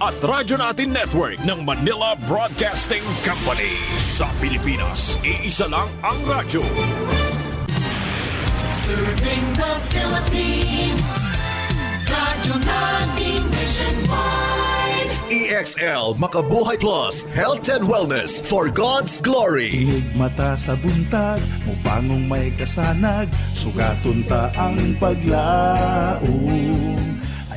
at Radyo Natin Network ng Manila Broadcasting Company. Sa Pilipinas, iisa lang ang radyo. Serving the Philippines, Radyo Natin Nationwide. EXL Makabuhay Plus, Health and Wellness for God's Glory. Higmata sa buntag, mupangong may kasanag, sugaton ta ang paglaong.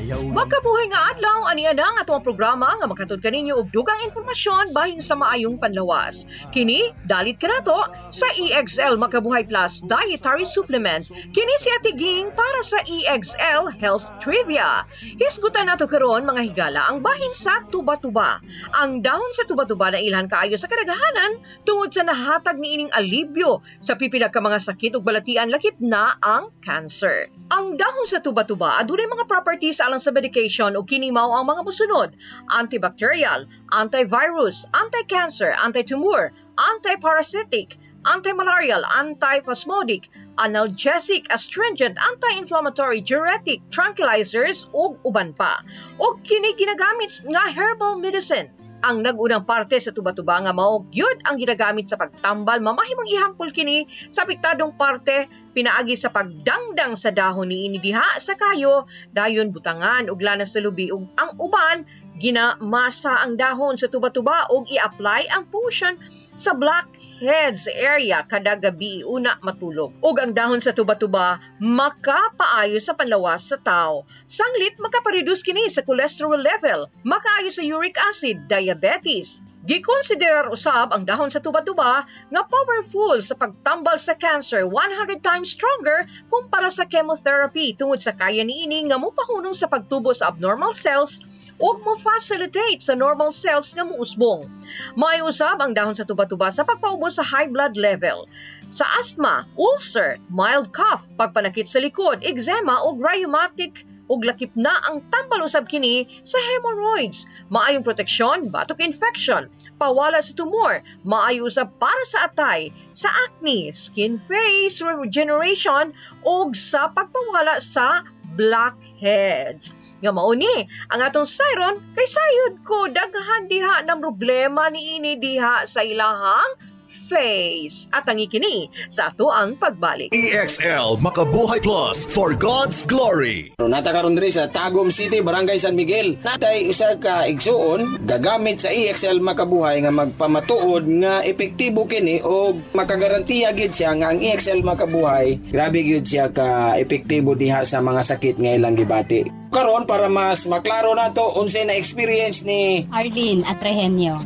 Makabuhay nga adlaw aniya na nga atong programa nga makatud kaninyo og dugang impormasyon bahin sa maayong panlawas. Kini dalit kanato sa EXL Makabuhay Plus Dietary Supplement. Kini si Ate Ging para sa EXL Health Trivia. Hisgutan nato karon mga higala ang bahin sa tuba-tuba. Ang dahon sa tuba-tuba na ilhan kaayo sa kadaghanan tungod sa nahatag niining alibyo sa pipila ka mga sakit ug balatian lakip na ang cancer. Ang dahon sa tuba-tuba adunay mga properties alang sa medication o kini mao ang mga mosunod: antibacterial, antivirus, anti-cancer, anti-tumor, anti-parasitic, anti-malarial, anti-spasmodic, analgesic, astringent, anti-inflammatory, diuretic, tranquilizers ug uban pa. O kini ginagamit nga herbal medicine. Ang nagunang parte sa tuba-tuba nga mao gyud ang ginagamit sa pagtambal mamahimong ihampol kini sa apektadong parte pinaagi sa pagdangdang sa dahon niini diha sa kayo dayon butangan ug lanas sa lubi ug ang uban ginamasa ang dahon sa tuba-tuba ug i-apply ang potion sa blackheads area kada gabi una matulog. Ug ang dahon sa tuba-tuba makapaayo sa panlawas sa tao. Sanglit makapareduce kini sa cholesterol level, makaayo sa uric acid, diabetes. Gikonsiderar usab ang dahon sa tuba-tuba nga powerful sa pagtambal sa cancer, 100 times stronger kumpara sa chemotherapy tungod sa kaya niini nga mopahunong sa pagtubo sa abnormal cells ug mo-facilitate sa normal cells nga muusbong. May usab ang dahon sa tuba-tuba sa pagpaubos sa high blood level, sa asthma, ulcer, mild cough, pagpanakit sa likod, eczema ug rheumatic ug lakip na ang tambal usab kini sa hemorrhoids, maayong proteksyon, batok infection, pawala sa tumor, maayo usab para sa atay, sa acne, skin face regeneration ug sa pagpawala sa blackheads. Nga mao ni ang atong siron kay sayod ko daghan diha ng problema niini diha sa ilahang face. At ang ikini sa ato ang pagbalik. EXL Makabuhay Plus for God's Glory. Nata karon diri sa Tagum City, Barangay San Miguel. Natay isa ka igsuon gagamit sa EXL Makabuhay nga magpamatuod nga epektibo kini o makagarantiya gid siya nga ang EXL Makabuhay grabe gyud siya ka epektibo diha sa mga sakit nga ilang gibati. Karon para mas maklaro nato unsay na experience ni Arlene Atrehenyo,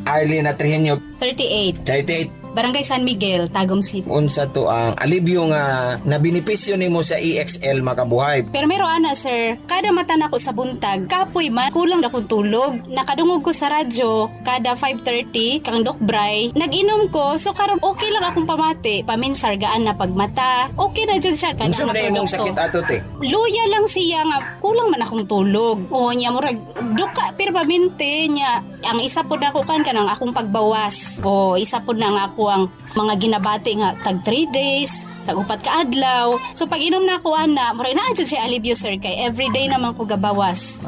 38 Barangay San Miguel, Tagum City. unsa to ang alibyo nga na benepisyo nimo sa EXL Makabuhay. Pero meron ana sir, kada mata nako sa buntag, kapoy man, kulang na kong tulog. Nakadungog ko sa radyo, kada 5:30, kang dokbray, nag-inom ko, so karon okay lang akong pamati. Paminsargaan na pagmata, okay na dyan siya. Unsa man imong sakit ato te? Luya lang siya nga, kulang man akong tulog. O niya, murag, duka, pero paminte niya. Ang isa po na ko kanang akong pagbawas. O isa po na nga ako ang mga ginabati nga tag 3 days, tag 4 ka adlaw. So pag inom na ako ana, mura na adjud siya alibyo sir kay everyday naman ko gabawas.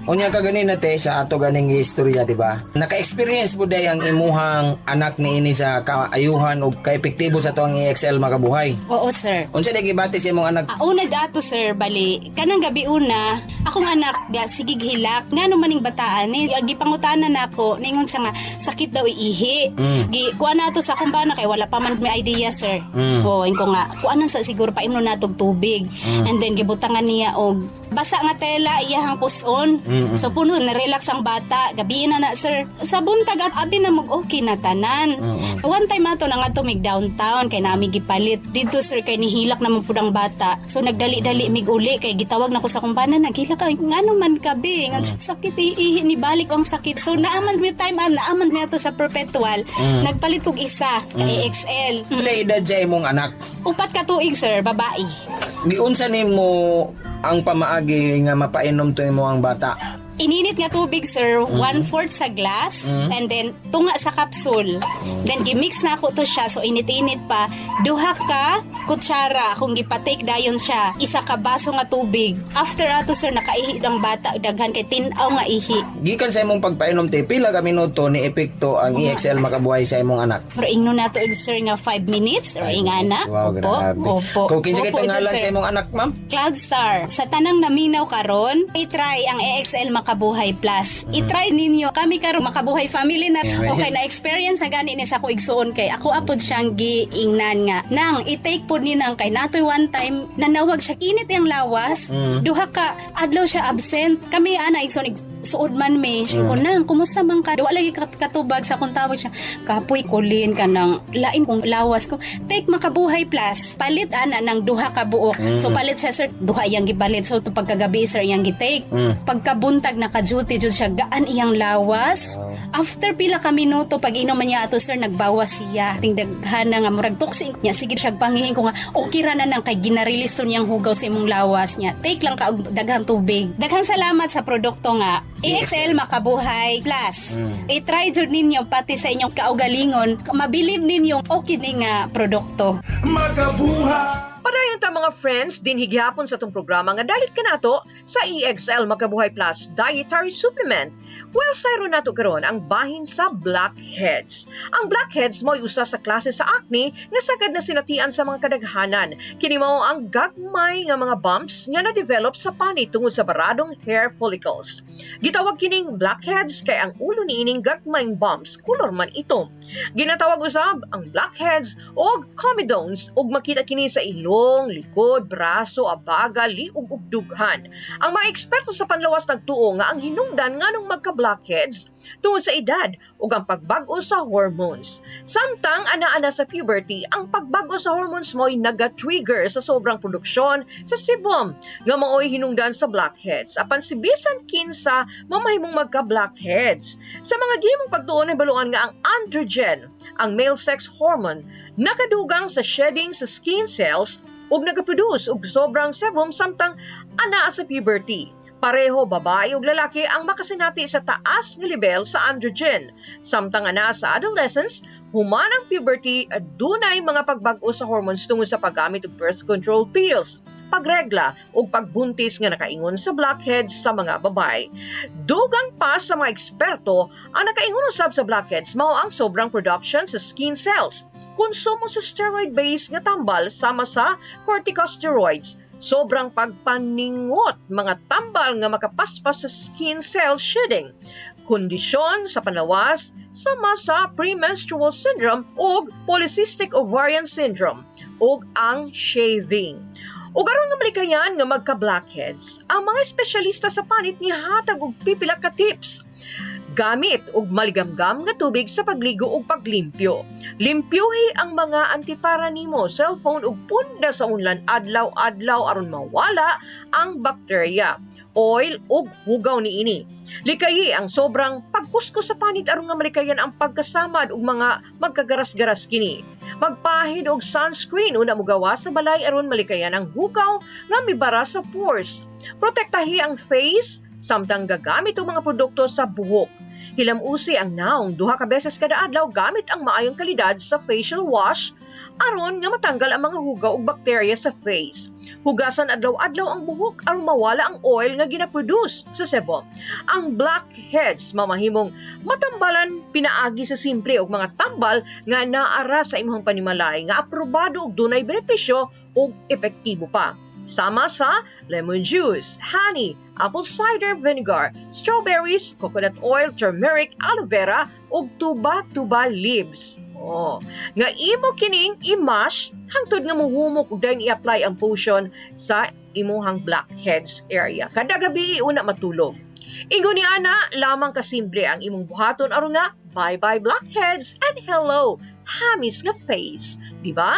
Unya ka ganin te sa ato ganing istorya, di ba? Naka-experience mo day ang imuhang anak niini sa kaayuhan o kaepektibo sa tuang EXL Makabuhay. Oo sir. Unsa day gibati sa imong anak? Una dato sir, bali kanang gabi una, akong anak ga sigig hilak ngano maning bataan ni gipangutanan nako ningon siya nga sakit daw iihi. Gi kuan nato sa akong bana kay wala pa man may idea sir. O ko nga kuanan sa siguro pa imno natog tubig. And then gibutangan niya og basa nga tela iyahang puson. So puno na relax ang bata, gabi na sir. Sa buntag at abi na mag okay na tanan. One time ato na nga tumig downtown kay nami gipalit dito sir kay nihilak naman pud ang bata. So nagdali-dali mig uli kay gitawag nako sa akong bana naghilak kay ngano man kabi nga sakit ihi ni balik ang sakit. So naaman mi time naaman mi ato sa perpetual. Nagpalit kog isa ka EXL. Pila edad sa imong anak? 4 ka tuig sir, babae. Giunsa nimo ang pamaagi nga mapainom to imo ang bata? Ininit nga tubig, sir, 1/4 sa glass, and then tunga sa capsule. Then gimix na ako to siya, so init-init pa. Duha ka kutsara, kung gipatake dayon siya, isa ka baso nga tubig. After ato, sir, nakaihi ng bata, daghan kay tinaw nga ihi. Gikan sa imong pagpainom te, pila ka minuto ni epekto ang EXL makabuhay sa imong anak? Pero ingno na to, sir, nga 5 minutes, or ingana. Wow, grabe. Opo. Kung kinsa Opo, kitong ngalan sir. sa imong anak, ma'am? Cloudstar. Sa tanang naminaw karon, i-try ang EXL Makabuhay Plus. I-try ninyo. Kami karon Makabuhay family na. Okay, na-experience na gani ni sa ko igsuon kay ako apod siyang giingnan nga. Nang i-take po ni nang kay natoy one time nanawag siya init ang lawas. Duha ka adlaw siya absent. Kami ana igsuon suod man me. Siya ko nang kumusta man ka? Wala lagi katubag sa kung tawag siya. Kapoy kulin ka nang lain kong lawas ko. Take Makabuhay Plus. Palit ana nang duha ka buok. So palit siya, sir, duha iyang gibalit. So to pagkagabi, sir, iyang gitake. Pagkabuntag naka-duty jud siya, gaan iyang lawas. After pila ka minuto pag inom niya ato, sir, nagbawas siya. Tingdaghan na nga murag toxic niya. Sige siya pangihin ko nga okay ra na nang kay ginarelease to niyang hugaw sa imong lawas niya. Take lang ka og daghang tubig. Daghang salamat sa produkto nga EXL Makabuhay Plus. I-try jud ninyo pati sa inyong kaugalingon. Mabilib ninyo okay ni nga produkto. Makabuhay! Padayon ta mga friends, din higyapon sa itong programa nga dalit ka nato sa EXL Makabuhay Plus Dietary Supplement. Well, sayro nato karon ang bahin sa blackheads. Ang blackheads mo'y usa sa klase sa acne nga sagad na sinatian sa mga kadaghanan. Kini mao ang gagmay nga mga bumps nga na-develop sa panit tungod sa baradong hair follicles. Gitawag kining blackheads kay ang ulo niining gagmayng bumps kulor man itom. Ginatawag usab ang blackheads o comedones ug makita kini sa ilong, likod, braso, abaga, liog ug dughan. Ang mga eksperto sa panlawas nagtuo nga ang hinungdan nganong magka-blackheads tungod sa edad ug ang pagbag-o sa hormones. Samtang ana-ana sa puberty, ang pagbag-o sa hormones mo'y naga-trigger sa sobrang produksyon sa sebum nga mao'y hinungdan sa blackheads. Apan si bisan kinsa mamahimong magka-blackheads. Sa mga gihimong pagtuon ay baluan nga ang androgen, ang male sex hormone, nakadugang sa shedding sa skin cells ug nagaproduce og sobrang sebum samtang ana sa puberty. Pareho babae ug lalaki ang makasinati sa taas nga level sa androgen. Samtang ana sa adolescence, human ang puberty at dunay mga pagbag-o sa hormones tungod sa paggamit og birth control pills, pagregla ug pagbuntis nga nakaingon sa blackheads sa mga babae. Dugang pa sa mga eksperto, ang nakaingon usab sa blackheads mao ang sobrang production sa skin cells, konsumo sa steroid-based nga tambal sama sa corticosteroids, sobrang pagpaningot, mga tambal nga makapaspas sa skin cell shedding, kondisyon sa panlawas sama sa premenstrual syndrome o polycystic ovarian syndrome o ang shaving. O garon nga malikayan nga magka-blackheads, ang mga espesyalista sa panit ni hatag og pipila ka tips. Gamit og maligamgam nga tubig sa pagligo ug paglimpyo. Limpyuhi ang mga antipara nimo, cellphone ug punda sa unlan adlaw-adlaw aron mawala ang bakterya, oil ug hugaw niini. Likayi ang sobrang pagkuskos sa panit aron nga malikayan ang pagkasamad ug mga magkagaras-garas kini. Magpahid og sunscreen una mo gawa sa balay aron malikayan ang hugaw nga mibara sa pores. Protektahi ang face samtang gagamit og mga produkto sa buhok. Hilamusi ang naong 2 beses kada adlaw gamit ang maayong kalidad sa facial wash aron nga matanggal ang mga hugaw ug bakterya sa face. Hugasan adlaw-adlaw ang buhok aron mawala ang oil nga ginaproduce sa sebum. Ang blackheads mamahimong matambalan pinaagi sa simple og mga tambal nga naara sa imong panimalay nga aprobado og dunay benepisyo ug epektibo pa. Sama sa lemon juice, honey, apple cider vinegar, strawberries, coconut oil, turmeric, aloe vera ug tuba-tuba leaves. Nga imo kining i-mash hangtod nga muhumok ug dayon i-apply ang potion sa imuhang blackheads area. Kada gabi una matulog. Ingon ni ana lamang kasimple ang imong buhaton aron nga bye-bye blackheads and hello hamis nga face, di ba?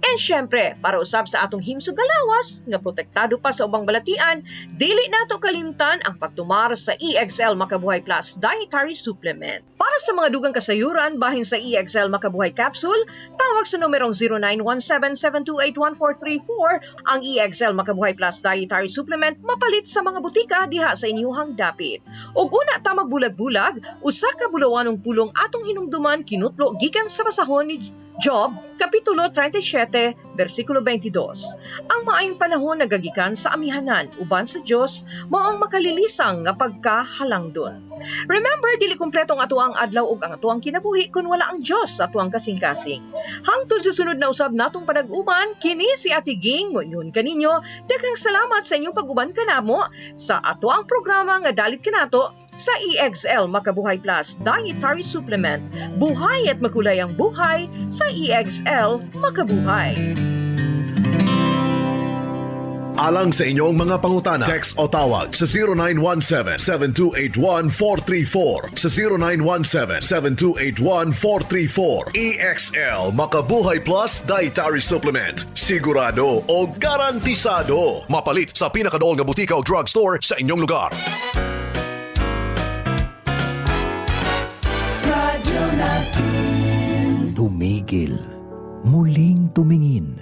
And syempre, para usab sa atong himsog galawas nga protektado pa sa ubang balatian, dili nato kalimtan ang pagtumar sa EXL Makabuhay Plus Dietary Supplement. Para Para sa mga dugang kasayuran bahin sa EXL Makabuhay Capsule, tawag sa numerong 0917-728-1434 ang EXL Makabuhay Plus Dietary Supplement mapalit sa mga butika diha sa inyuhang dapit. Ug una ta magbulag-bulag, usa ka bulawanong pulong atong hinumduman kinutlo gikan sa basahon ni Job, Kapitulo 37, versikulo 22. Ang maayong panahon nagagikan sa amihanan, uban sa Diyos, maong makalilisang nga pagkahalangdon. Remember, dili kumpleto ang atuang adlaw ug ang atuang kinabuhi kung wala ang Diyos sa atuang kasing-kasing. Hangtod sa sunod na usab natong panag-uban, kini si Ate Ging, moingon kaninyo, daghang salamat sa inyong pag-uban kanamo sa atuang programa nga dalit kanato sa EXL Makabuhay Plus Dietary Supplement. Buhay at makulay ang buhay sa EXL Makabuhay. Alang sa inyong mga pangutana, text o tawag sa 0917-728-1434, sa 0917-728-1434. EXL Makabuhay Plus Dietary Supplement. Sigurado o garantisado. Mapalit sa pinakadool nga butika o drugstore sa inyong lugar. Radyo natin. Tumigil, muling tumingin.